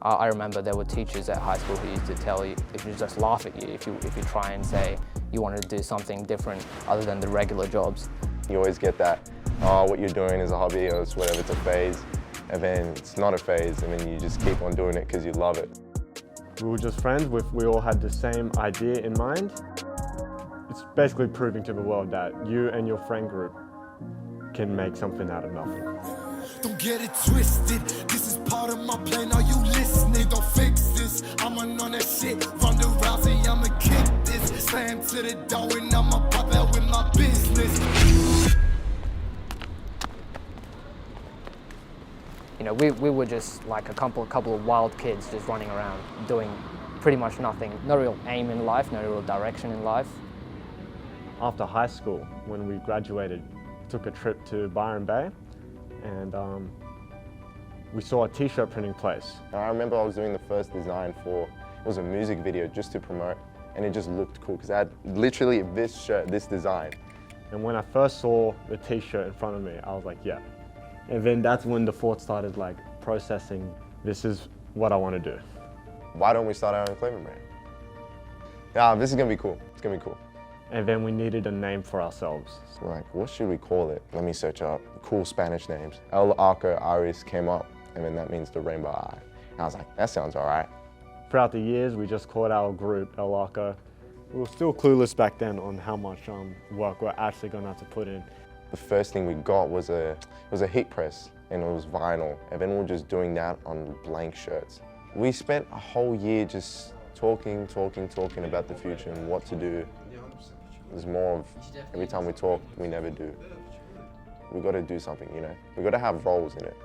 I remember there were teachers at high school who used to tell you, if you just laugh at you, if you try and say you wanted to do something different other than the regular jobs. You always get that, oh, what you're doing is a hobby or it's whatever, it's a phase. And then it's not a phase, and then you just keep on doing it because you love it. We were just friends, we all had the same idea in mind. It's basically proving to the world that you and your friend group can make something out of nothing. Don't get it twisted, this is part of my plan, are you listening? Don't fix this, I'ma on that shit, Ronda Rousey, I'ma kick this. Slam to the door and I'ma pop out with my business. You know, we were just like a couple of wild kids just running around doing pretty much nothing. No real aim in life, no real direction in life. After high school, when we graduated, took a trip to Byron Bay, and we saw a t-shirt printing place. I remember I was doing the first design for, it was a music video just to promote, and it just looked cool because I had literally this shirt, this design. And when I first saw the t-shirt in front of me, I was like, yeah. And then that's when the thought started like processing, this is what I want to do. Why don't we start our own clothing brand? Yeah, this is gonna be cool, it's gonna be cool. And then we needed a name for ourselves. So like, what should we call it? Let me search up cool Spanish names. El ARCO'S came up, and then that means the rainbow eye. And I was like, that sounds all right. Throughout the years, we just called our group El ARCO. We were still clueless back then on how much work we're actually gonna have to put in. The first thing we got was a heat press, and it was vinyl, and then we were just doing that on blank shirts. We spent a whole year just talking about the future and what to do. There's more of, every time we talk, we never do. We've got to do something, you know? We've got to have roles in it.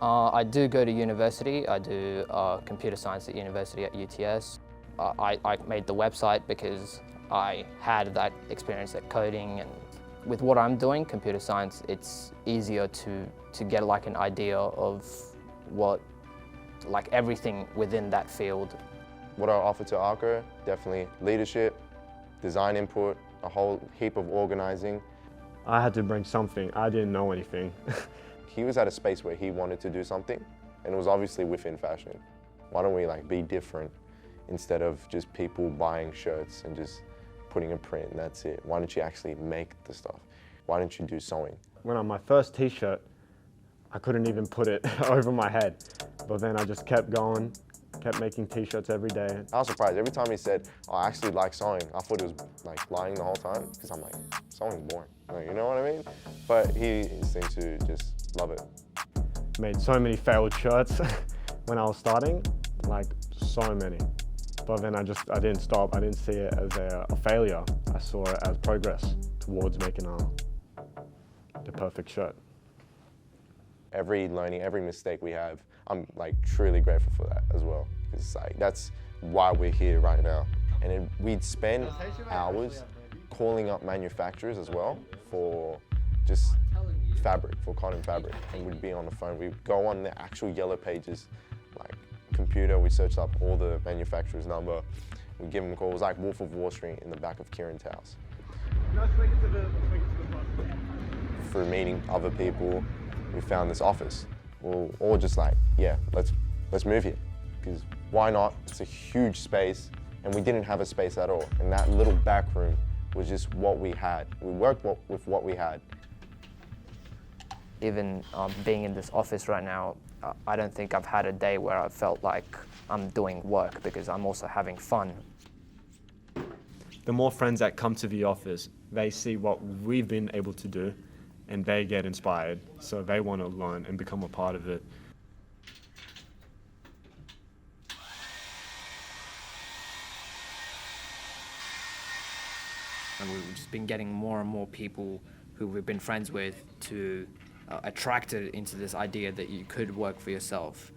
I do go to university. I do computer science at university at UTS. I made the website because I had that experience at coding, and with what I'm doing, computer science, it's easier to get like an idea of what, like everything within that field. What I offer to ARCO, definitely leadership, design input, a whole heap of organizing. I had to bring something. I didn't know anything. He was at a space where he wanted to do something, and it was obviously within fashion. Why don't we like be different instead of just people buying shirts and just putting a print and that's it? Why don't you actually make the stuff? Why don't you do sewing? When on my first t-shirt, I couldn't even put it over my head. But then I just kept going, kept making t-shirts every day. I was surprised. Every time he said, oh, I actually like sewing, I thought it was like lying the whole time, because I'm like, sewing boring. Like, you know what I mean? But he seemed to just love it. Made so many failed shirts when I was starting, like so many. But then I didn't stop. I didn't see it as a failure. I saw it as progress towards making the perfect shirt. Every learning, every mistake we have, I'm like truly grateful for that as well. Because like, that's why we're here right now. And we'd spend hours calling up manufacturers as well for just fabric, for cotton fabric. And we'd be on the phone, we'd go on the actual yellow pages, like computer, we searched up all the manufacturer's number, we give them a call. It was like Wolf of Wall Street in the back of Kieran's house. Through meeting other people, we found this office. We're all just like, yeah, let's move here. Because why not? It's a huge space, and we didn't have a space at all. And that little back room was just what we had. We worked with what we had. Even being in this office right now, I don't think I've had a day where I felt like I'm doing work, because I'm also having fun. The more friends that come to the office, they see what we've been able to do, and they get inspired, so they want to learn and become a part of it. And we've just been getting more and more people who we've been friends with to attracted into this idea that you could work for yourself.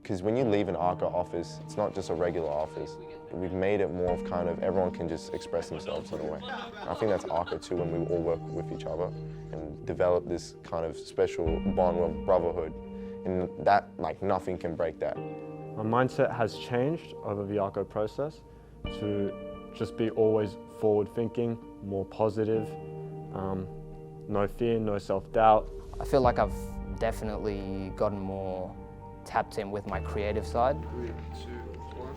Because when you leave an ARCO office, it's not just a regular office. We've made it more of kind of everyone can just express themselves in a way. I think that's ARCO too, when we all work with each other and develop this kind of special bond of brotherhood. And that, like, nothing can break that. My mindset has changed over the ARCO process to just be always forward-thinking, more positive, no fear, no self-doubt. I feel like I've definitely gotten more tapped in with my creative side. 3, 2, 1,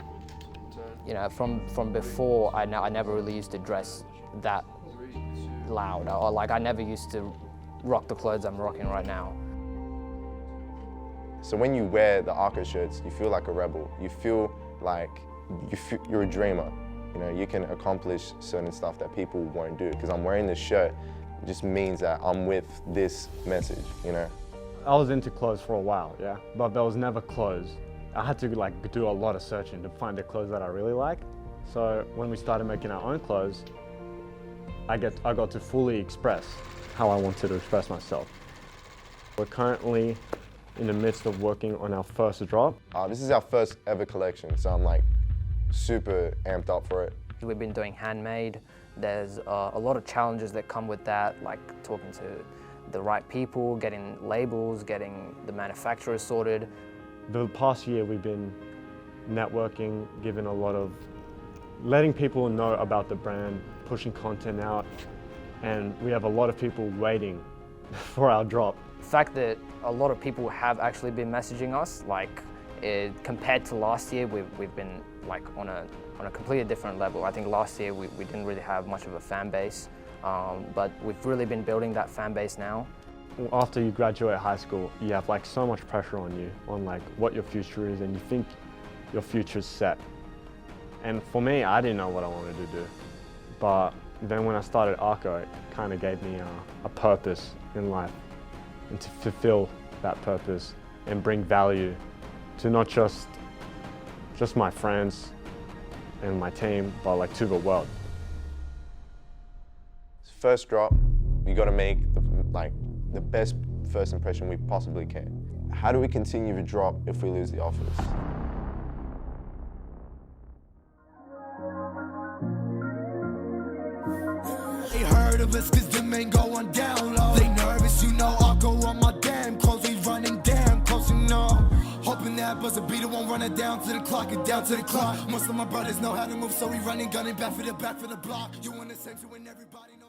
turn. You know, from before, I never really used to dress that 3, 2. loud, or like I never used to rock the clothes I'm rocking right now. So when you wear the ARCO shirts, you feel like a rebel. You feel like you're a dreamer. You know, you can accomplish certain stuff that people won't do. Because I'm wearing this shirt, it just means that I'm with this message, you know. I was into clothes for a while, yeah, but there was never clothes. I had to like do a lot of searching to find the clothes that I really like. So when we started making our own clothes, I got to fully express how I wanted to express myself. We're currently in the midst of working on our first drop. This is our first ever collection, so I'm like super amped up for it. We've been doing handmade. There's a lot of challenges that come with that, like talking to the right people, getting labels, getting the manufacturers sorted. The past year we've been networking, giving a lot of, letting people know about the brand, pushing content out, and we have a lot of people waiting for our drop. The fact that a lot of people have actually been messaging us, like compared to last year, we've been like on a completely different level. I think last year we didn't really have much of a fan base, but we've really been building that fan base now. After you graduate high school, you have like so much pressure on you, on like what your future is, and you think your future's set. And for me, I didn't know what I wanted to do. But then when I started ARCO, it kind of gave me a purpose in life, and to fulfill that purpose and bring value to not just my friends and my team, but like to the world. First drop, we got to make the best first impression we possibly can. How do we continue to drop if we lose the offers? They heard of us cause Domengo on down low. They nervous, you know, ARCO on my damn close. We running damn close, you know. Hoping that buzzer beater won't run it down to the clock, and down to the clock. Most of my brothers know how to move, so we running, gunning back for the block. You want the same, so when everybody knows.